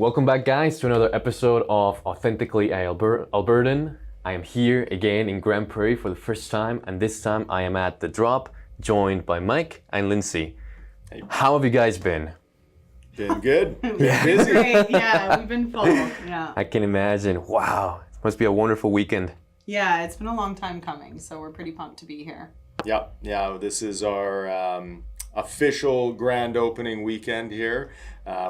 Welcome back, guys, to another episode of Authentically Albertan. I am here again in Grande Prairie for the first time, and this time I am at The Drop, joined by Mike and Lynsey. Hey. How have you guys been? Been good. Yeah. Busy. Great. Yeah, we've been full. Yeah. I can imagine. Wow, it must be a wonderful weekend. Yeah, it's been a long time coming, so we're pretty pumped to be here. Yeah. This is our official grand opening weekend here.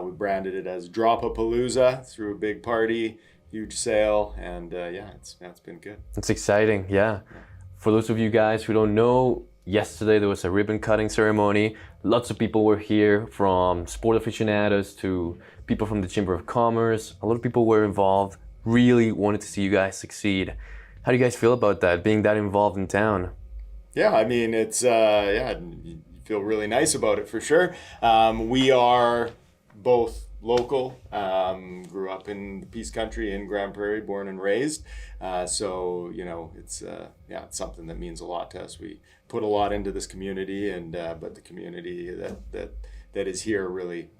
We branded it as Drop-A-Palooza, through a big party, huge sale, and it's been good. It's exciting, yeah. For those of you guys who don't know, yesterday there was a ribbon cutting ceremony. Lots of people were here, from sport aficionados to people from the Chamber of Commerce. A lot of people were involved, really wanted to see you guys succeed. How do you guys feel about that, being that involved in town? Yeah, I mean, it's, you feel really nice about it for sure. We are both local, grew up in the Peace Country in Grande Prairie, born and raised. So, it's something that means a lot to us. We put a lot into this community, and but the community that is here really,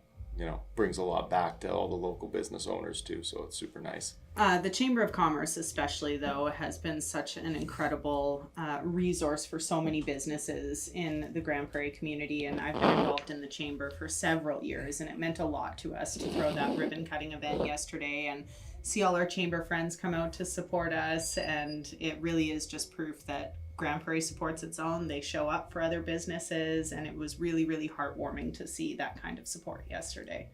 brings a lot back to all the local business owners too. So it's super nice. The Chamber of Commerce especially, though, has been such an incredible resource for so many businesses in the Grande Prairie community, and I've been involved in the Chamber for several years, and it meant a lot to us to throw that ribbon cutting event yesterday and see all our Chamber friends come out to support us, and it really is just proof that Grande Prairie supports its own. They show up for other businesses, and it was really, really heartwarming to see that kind of support yesterday.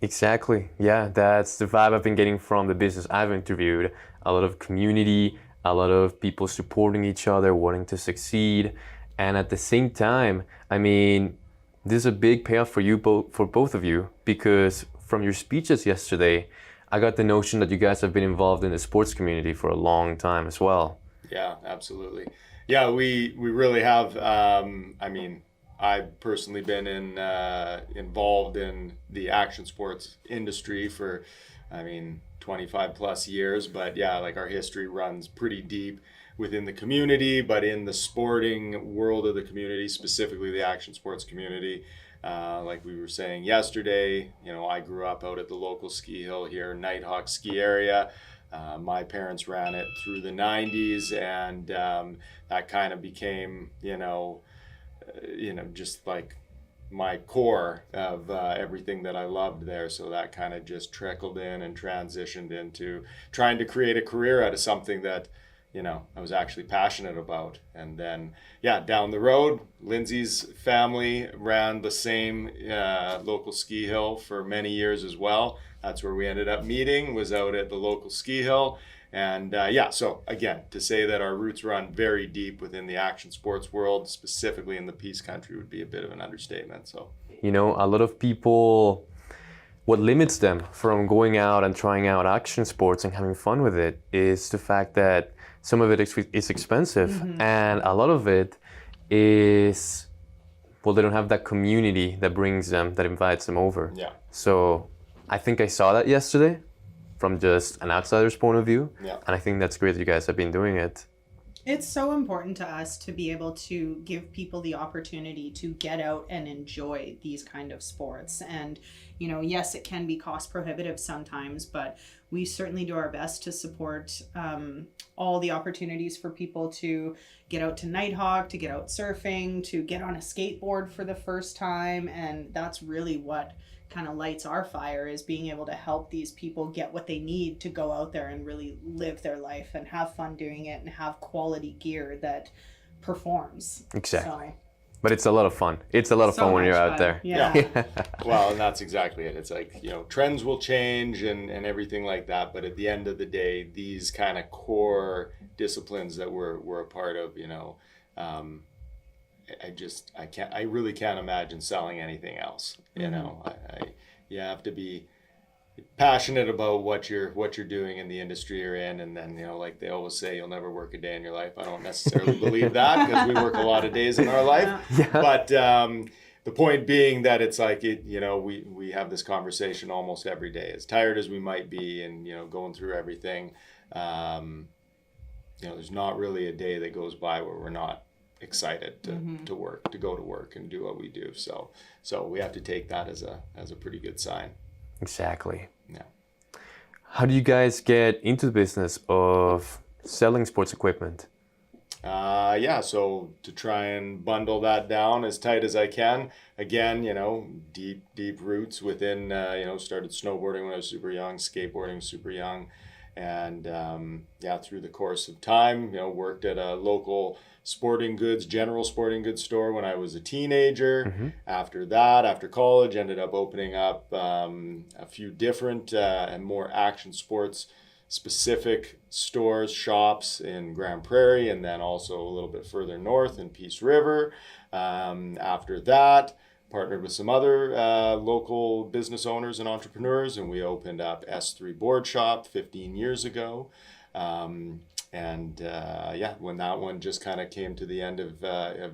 Exactly. Yeah, that's the vibe I've been getting from the business I've interviewed. A lot of community, a lot of people supporting each other, wanting to succeed. And at the same time, I mean, this is a big payoff for you for both of you, because from your speeches yesterday, I got the notion that you guys have been involved in the sports community for a long time as well. Yeah, absolutely. Yeah, we really have. I've personally been involved in the action sports industry for, 25 plus years. But yeah, like, our history runs pretty deep within the community, but in the sporting world of the community, specifically the action sports community. Like we were saying yesterday, I grew up out at the local ski hill here, Nighthawk ski area. My parents ran it through the 90s, and that kind of became, just like my core of everything that I loved there. So that kind of just trickled in and transitioned into trying to create a career out of something that, I was actually passionate about. And then, down the road, Lynsey's family ran the same local ski hill for many years as well. That's where we ended up meeting, was out at the local ski hill. And so again, to say that our roots run very deep within the action sports world, specifically in the Peace Country, would be a bit of an understatement. So, a lot of people, what limits them from going out and trying out action sports and having fun with it is the fact that some of it is expensive, and a lot of it is, they don't have that community that brings them, that invites them over. Yeah. So I think I saw that yesterday from just an outsider's point of view. Yeah. And I think that's great that you guys have been doing it. It's so important to us to be able to give people the opportunity to get out and enjoy these kind of sports. And, yes, it can be cost prohibitive sometimes, but we certainly do our best to support all the opportunities for people to get out to Nighthawk, to get out surfing, to get on a skateboard for the first time. And that's really what kind of lights our fire, is being able to help these people get what they need to go out there and really live their life and have fun doing it and have quality gear that performs. Exactly. So, but it's a lot of fun. It's a lot of fun when you're out fun. there. Yeah. Well, and that's exactly it. It's like, trends will change and everything like that. But at the end of the day, these kind of core disciplines that we're a part of, I really can't imagine selling anything else. You have to be passionate about what you're doing in the industry you're in, and then like they always say, you'll never work a day in your life. I don't necessarily believe that, because we work a lot of days in our life. Yeah. But the point being that it's like we have this conversation almost every day, as tired as we might be, and going through everything. There's not really a day that goes by where we're not excited to work, to go to work and do what we do. So we have to take that as a pretty good sign. Exactly. Yeah. How do you guys get into the business of selling sports equipment? Yeah, so to try and bundle that down as tight as I can, again, deep roots within, started snowboarding when I was super young, skateboarding super young. And yeah, through the course of time, worked at a local general sporting goods store when I was a teenager. After that, after college, ended up opening up a few different and more action sports specific stores, shops in Grande Prairie, and then also a little bit further north in Peace River. After that, partnered with some other local business owners and entrepreneurs, and we opened up S3 Board Shop 15 years ago. Yeah, when that one just kind of came to the end of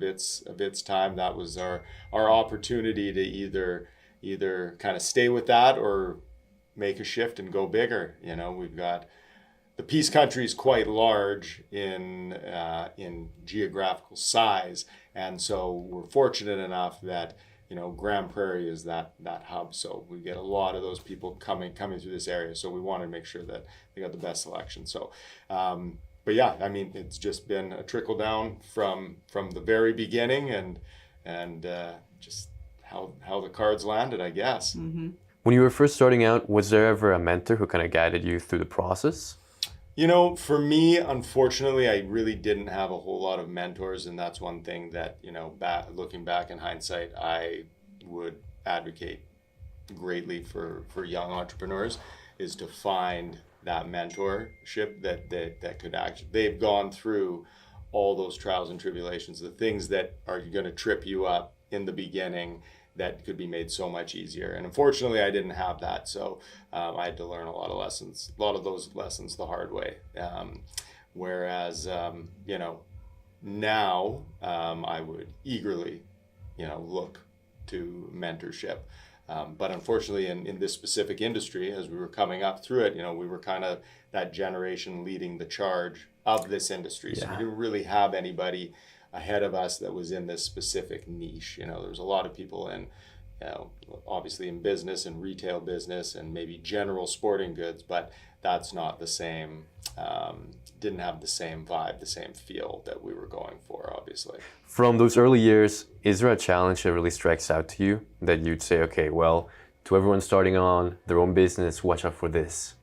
its time, that was our opportunity to either kind of stay with that or make a shift and go bigger. We've got the Peace Country is quite large in geographical size, and so we're fortunate enough that Grande Prairie is that hub. So we get a lot of those people coming through this area. So we want to make sure that they got the best selection. So, but yeah, I mean, it's just been a trickle down from the very beginning, and just how the cards landed, I guess. Mm-hmm. When you were first starting out, was there ever a mentor who kind of guided you through the process? For me, unfortunately, I really didn't have a whole lot of mentors, and that's one thing that, looking back in hindsight, I would advocate greatly for young entrepreneurs, is to find that mentorship that could actually, they've gone through all those trials and tribulations, the things that are going to trip you up in the beginning that could be made so much easier. And unfortunately, I didn't have that. So I had to learn a lot of those lessons the hard way. Whereas, now I would eagerly, look to mentorship. But unfortunately, in this specific industry, as we were coming up through it, we were kind of that generation leading the charge of this industry. So we didn't really have anybody ahead of us that was in this specific niche. There was a lot of people in, obviously in business and retail business and maybe general sporting goods, but that's not the same, didn't have the same vibe, the same feel that we were going for, obviously. From those early years, is there a challenge that really strikes out to you that you'd say, okay, well, to everyone starting on their own business, watch out for this?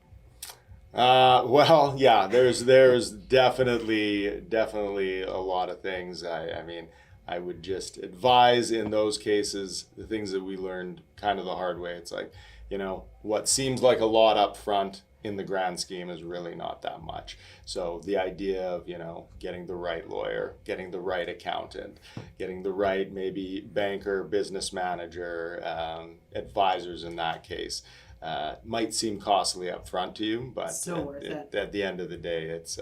Well, yeah, there's definitely a lot of things. I mean, I would just advise in those cases, the things that we learned kind of the hard way. It's like, what seems like a lot up front in the grand scheme is really not that much. So the idea of, getting the right lawyer, getting the right accountant, getting the right maybe banker, business manager, advisors in that case, might seem costly up front to you, but So worth it. At the end of the day, it's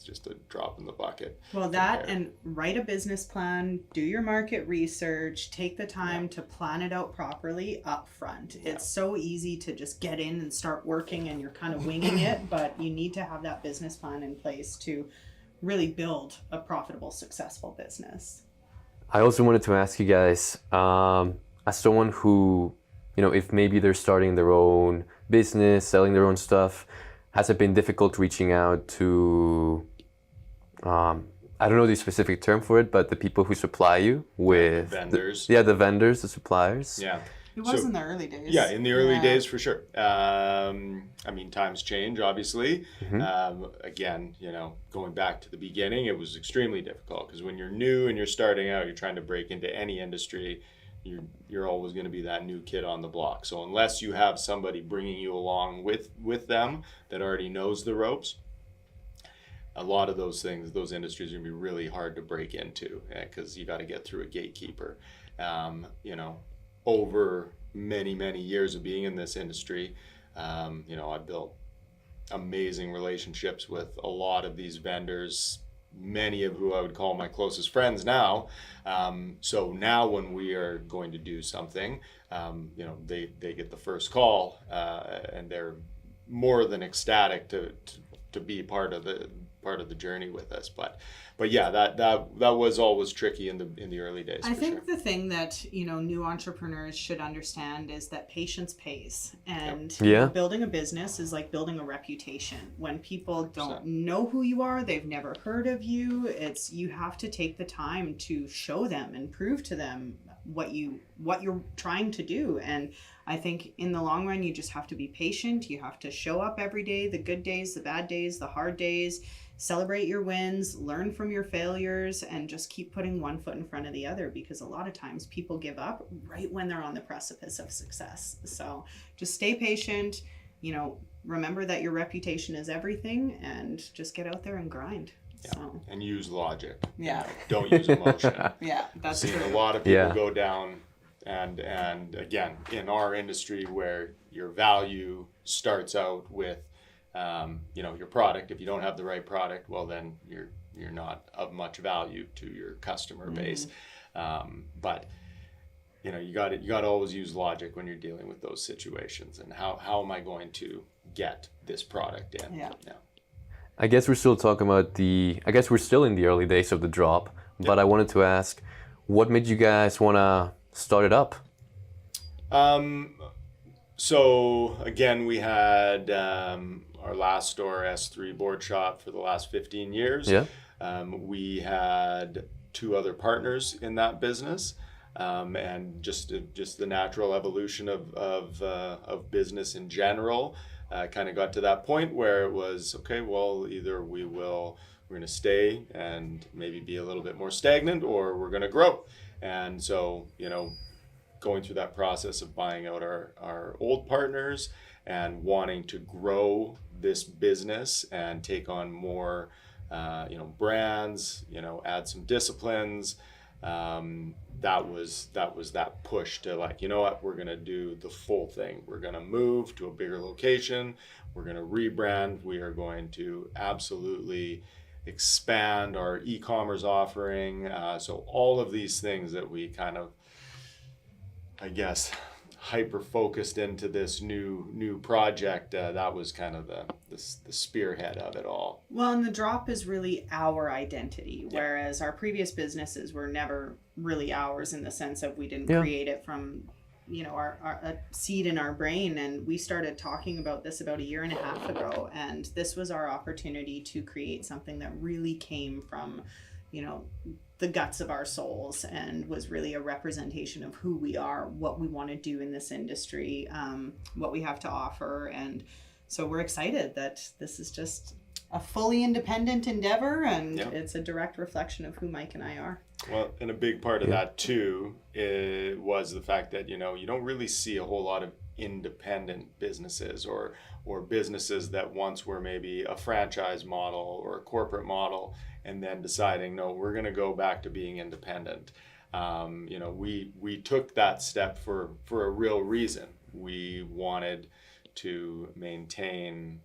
just a drop in the bucket. Well, that and write a business plan, do your market research, take the time to plan it out properly up front. It's so easy to just get in and start working and you're kind of winging it, but you need to have that business plan in place to really build a profitable, successful business. I also wanted to ask you guys, as someone who, if maybe they're starting their own business, selling their own stuff, has it been difficult reaching out to, I don't know the specific term for it, but the people who supply you with... Vendors. The vendors, the suppliers. Yeah. It was in the early days. Yeah, in the early days, for sure. I mean, times change, obviously. Again, going back to the beginning, it was extremely difficult because when you're new and you're starting out, you're trying to break into any industry, you're always going to be that new kid on the block. So unless you have somebody bringing you along with them that already knows the ropes, a lot of those industries are going to be really hard to break into because you got to get through a gatekeeper. Over many years of being in this industry, I built amazing relationships with a lot of these vendors, many of who I would call my closest friends now. So now when we are going to do something, they get the first call and they're more than ecstatic to be part of part of the journey with us. But yeah, that was always tricky in the early days. I think the thing that, you know, new entrepreneurs should understand is that patience pays. And you know, building a business is like building a reputation. When people don't know who you are, they've never heard of you, you have to take the time to show them and prove to them what you're trying to do. And I think in the long run, you just have to be patient. You have to show up every day, the good days, the bad days, the hard days. Celebrate your wins, learn from your failures, and just keep putting one foot in front of the other, because a lot of times people give up right when they're on the precipice of success. So just stay patient, you know, remember that your reputation is everything, and just get out there and grind. Yeah. So. And use logic. Yeah. You know, don't use emotion. Yeah, that's I've seen true. a lot of people go down, and again, in our industry where your value starts out with you know, your product. If you don't have the right product, well, then you're not of much value to your customer base. But you know, you got to always use logic when you're dealing with those situations. And how am I going to get this product in? Yeah. I guess we're still talking about I guess we're still in the early days of the drop, but I wanted to ask, what made you guys want to start it up? So again, we had our last store, S3 Board Shop, for the last 15 years. Yeah. We had 2 other partners in that business, and just the natural evolution of business in general kind of got to that point where it was, okay, well, either we're going to stay and maybe be a little bit more stagnant, or we're going to grow. And so, you know, going through that process of buying out our old partners and wanting to grow this business and take on more, you know, brands, you know, add some disciplines. That was that push to, like, you know what, we're going to do the full thing. We're going to move to a bigger location. We're going to rebrand. We are going to absolutely expand our e-commerce offering. So all of these things that we kind of, I guess, hyper focused into this new project, that was kind of the spearhead of it all. Well, and the drop is really our identity, whereas our previous businesses were never really ours, in the sense of we didn't create it from, you know, a seed in our brain. And we started talking about this about 1.5 years ago, and this was our opportunity to create something that really came from, you know, the guts of our souls, and was really a representation of who we are, what we want to do in this industry, what we have to offer. And so we're excited that this is just a fully independent endeavor, and it's a direct reflection of who Mike and I are. Well, and a big part of that too was the fact that, you know, you don't really see a whole lot of independent businesses or businesses that once were maybe a franchise model or a corporate model, and then deciding, no, we're going to go back to being independent. You know, we took that step for a real reason. We wanted to maintain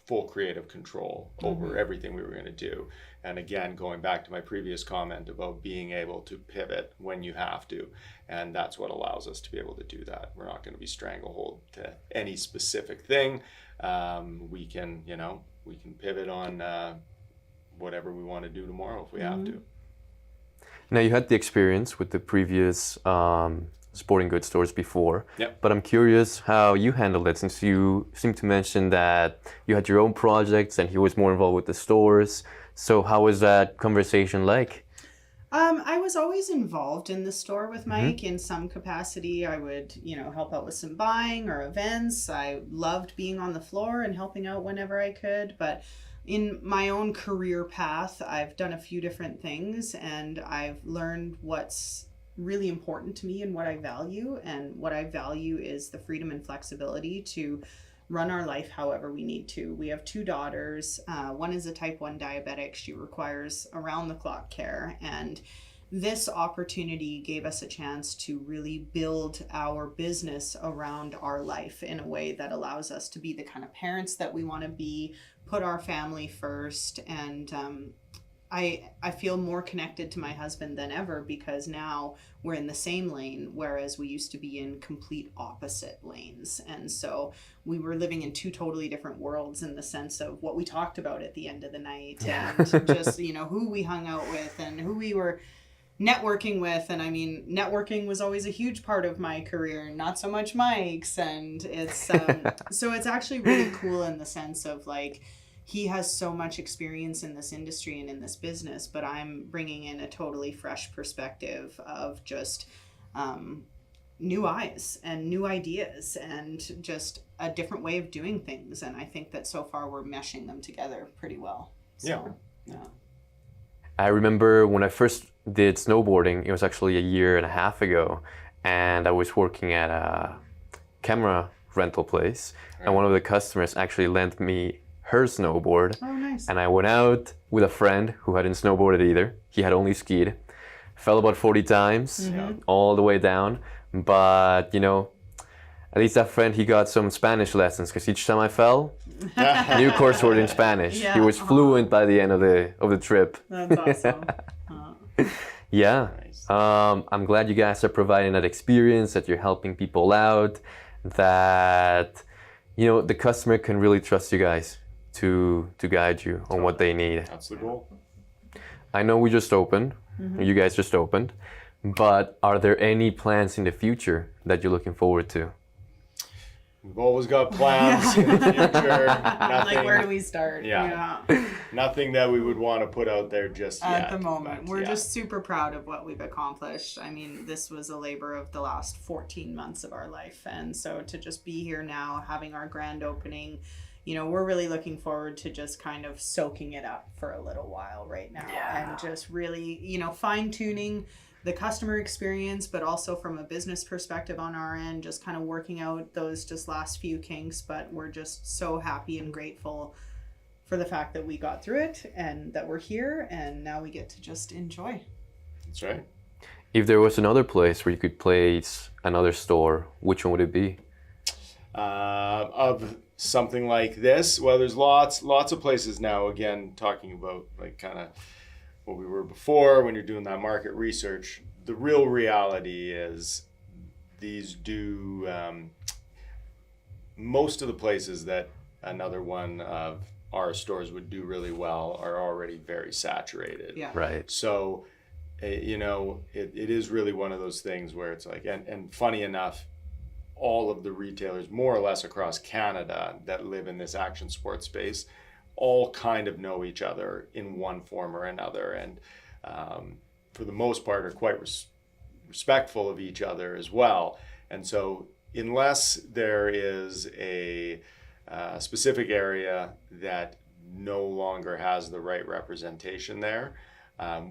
full creative control over everything we were going to do. And again, going back to my previous comment about being able to pivot when you have to. And that's what allows us to be able to do that. We're not going to be stranglehold to any specific thing. We can pivot on whatever we want to do tomorrow if we have to. Now, you had the experience with the previous sporting goods stores before, but I'm curious how you handled it, since you seem to mention that you had your own projects and he was more involved with the stores. So how was that conversation like? I was always involved in the store with Mike in some capacity. I would, you know, help out with some buying or events. I loved being on the floor and helping out whenever I could, but in my own career path, I've done a few different things, and I've learned what's really important to me and what I value. And what I value is the freedom and flexibility to run our life however we need to. We have 2 daughters. One is a type 1 diabetic. She requires around-the-clock care. And this opportunity gave us a chance to really build our business around our life in a way that allows us to be the kind of parents that we want to be, put our family first, and I feel more connected to my husband than ever, because now we're in the same lane, whereas we used to be in complete opposite lanes. And so we were living in two totally different worlds in the sense of what we talked about at the end of the night, and just, you know, who we hung out with and who we were networking with. And I mean, networking was always a huge part of my career, not so much Mike's. And it's so it's actually really cool in the sense of like, he has so much experience in this industry and in this business, but I'm bringing in a totally fresh perspective of just new eyes and new ideas and just a different way of doing things. And I think that so far we're meshing them together pretty well. So, yeah. I remember when I first did snowboarding, it was actually a year and a half ago, and I was working at a camera rental place, and one of the customers actually lent me her snowboard. Oh, nice. And I went out with a friend who hadn't snowboarded either. He had only skied. Fell about 40 times, all the way down. But, you know, at least that friend, he got some Spanish lessons, because each time I fell, new course word in Spanish. Yeah. He was fluent by the end of the trip. That's awesome. Yeah. Nice. I'm glad you guys are providing that experience, that you're helping people out, that, you know, the customer can really trust you guys to guide you on what they need. That's the goal. I know we just opened, you guys just opened, but are there any plans in the future that you're looking forward to? We've always got plans in the future. Nothing, Like, where do we start? Yeah. Nothing that we would want to put out there just yet. At the moment, but we're just super proud of what we've accomplished. I mean, this was a labor of the last 14 months of our life. And so to just be here now, having our grand opening, you know, we're really looking forward to just kind of soaking it up for a little while right now. And just really, you know, fine tuning the customer experience, but also from a business perspective on our end, just kind of working out those just last few kinks. But we're just so happy and grateful for the fact that we got through it and that we're here, and now we get to just enjoy. That's right. If there was another place where you could place another store, which one would it be? Of something like this, well, there's lots of places now, again, talking about like kind of what we were before when you're doing that market research. The real reality is these do most of the places that another one of our stores would do really well are already very saturated. Yeah. Right. So, you know, it is really one of those things where it's like, and funny enough, all of the retailers more or less across Canada that live in this action sports space all kind of know each other in one form or another, and for the most part are quite respectful of each other as well. And so unless there is a specific area that no longer has the right representation there,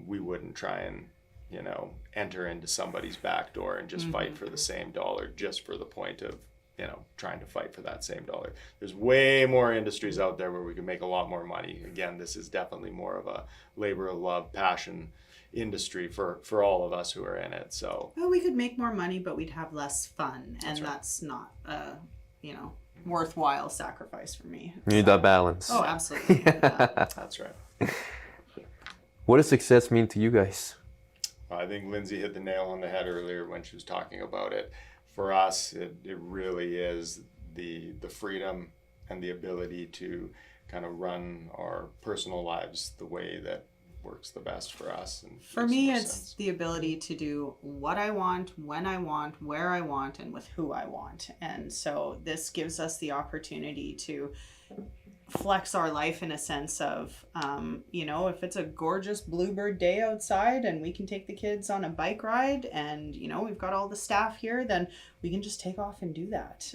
we wouldn't try and, you know, enter into somebody's back door and just fight for the same dollar just for the point of, you know, trying to fight for that same dollar. There's way more industries out there where we can make a lot more money. Again, this is definitely more of a labor of love, passion industry for all of us who are in it. So, well, we could make more money, but we'd have less fun, and That's right. that's not you know, worthwhile sacrifice for me. You need that balance. Oh, absolutely. that's right. What does success mean to you guys? I think Lynsey hit the nail on the head earlier when she was talking about it. For us, it really is the freedom and the ability to kind of run our personal lives the way that works the best for us. And For makes me, more it's sense. the ability to do what I want, when I want, where I want, and with who I want. And so this gives us the opportunity to flex our life in a sense of, you know, if it's a gorgeous bluebird day outside and we can take the kids on a bike ride and, you know, we've got all the staff here, then we can just take off and do that.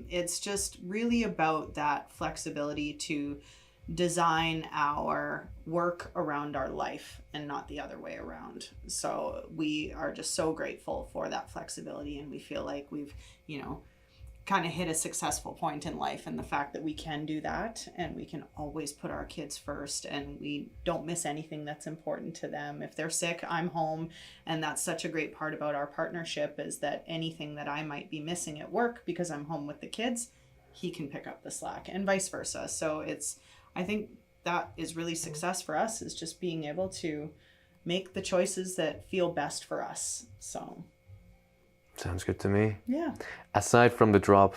It's just really about that flexibility to design our work around our life and not the other way around. So we are just so grateful for that flexibility, and we feel like we've, you know, kind of hit a successful point in life, and the fact that we can do that and we can always put our kids first and we don't miss anything that's important to them. If they're sick, I'm home, and that's such a great part about our partnership, is that anything that I might be missing at work because I'm home with the kids, he can pick up the slack, and vice versa. So it's, I think that is really success for us, is just being able to make the choices that feel best for us. So Sounds good to me. yeah. Aside from the drop,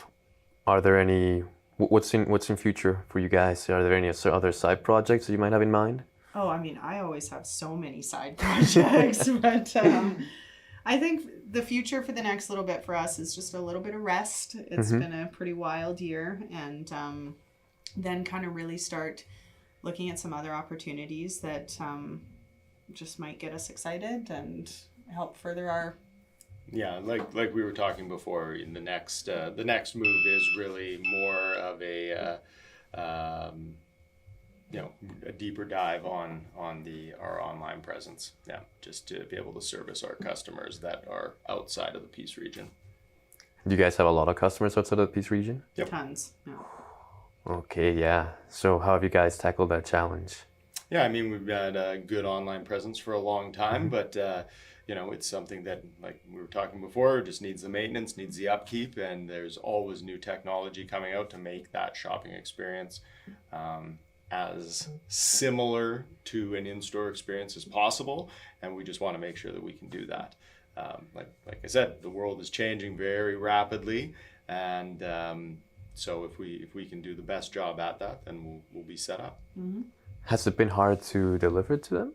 are there any what's in future for you guys? Are there any other side projects that you might have in mind? Oh, I mean, I always have so many side projects, but I think the future for the next little bit for us is just a little bit of rest. It's been a pretty wild year, and then kind of really start looking at some other opportunities that just might get us excited and help further our. Yeah, like we were talking before, in the next move is really more of a a deeper dive on our online presence. Yeah, just to be able to service our customers that are outside of the Peace region. Do you guys have a lot of customers outside of the Peace region? Yep. Tons. Yeah. Okay, yeah. So how have you guys tackled that challenge? Yeah, I mean, we've had a good online presence for a long time, but it's something that, like we were talking before, just needs the maintenance, needs the upkeep, and there's always new technology coming out to make that shopping experience as similar to an in-store experience as possible, and we just want to make sure that we can do that. Like I said, the world is changing very rapidly, and so if we can do the best job at that, then we'll be set up. Mm-hmm. Has it been hard to deliver to them?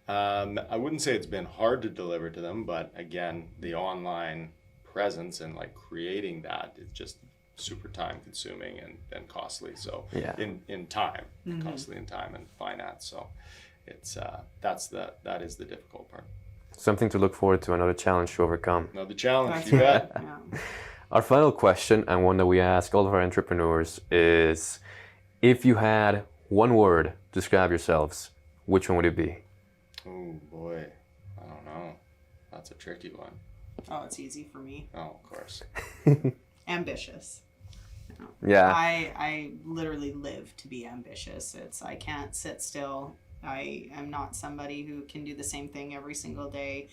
I wouldn't say it's been hard to deliver to them, but again, the online presence and like creating that is just super time consuming and costly. So Yeah. in time, costly in time and finance. So it's that is the difficult part. Something to look forward to, another challenge to overcome. Another challenge, That's you right. bet. Yeah. Our final question, and one that we ask all of our entrepreneurs, is if you had one word to describe yourselves, which one would it be? Oh boy, I don't know. That's a tricky one. Oh, it's easy for me. Oh, of course. Ambitious. Yeah. I literally live to be ambitious. I can't sit still. I am not somebody who can do the same thing every single day.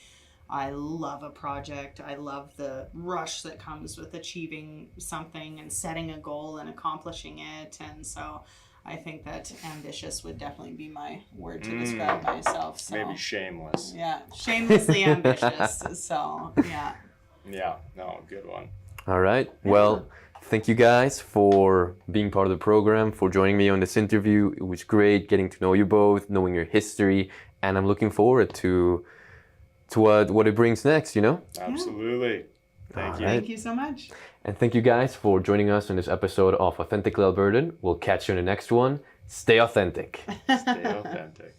I love a project. I love the rush that comes with achieving something and setting a goal and accomplishing it. And so I think that ambitious would definitely be my word to describe myself. So Maybe shameless. yeah, shamelessly ambitious. So yeah. Yeah, no, good one. All right. Well, thank you guys for being part of the program, for joining me on this interview. It was great getting to know you both, knowing your history, and I'm looking forward to what it brings next, Absolutely. Thank you. All right. Thank you so much. And thank you guys for joining us on this episode of Authentically Albertan. We'll catch you in the next one. Stay authentic. Stay authentic.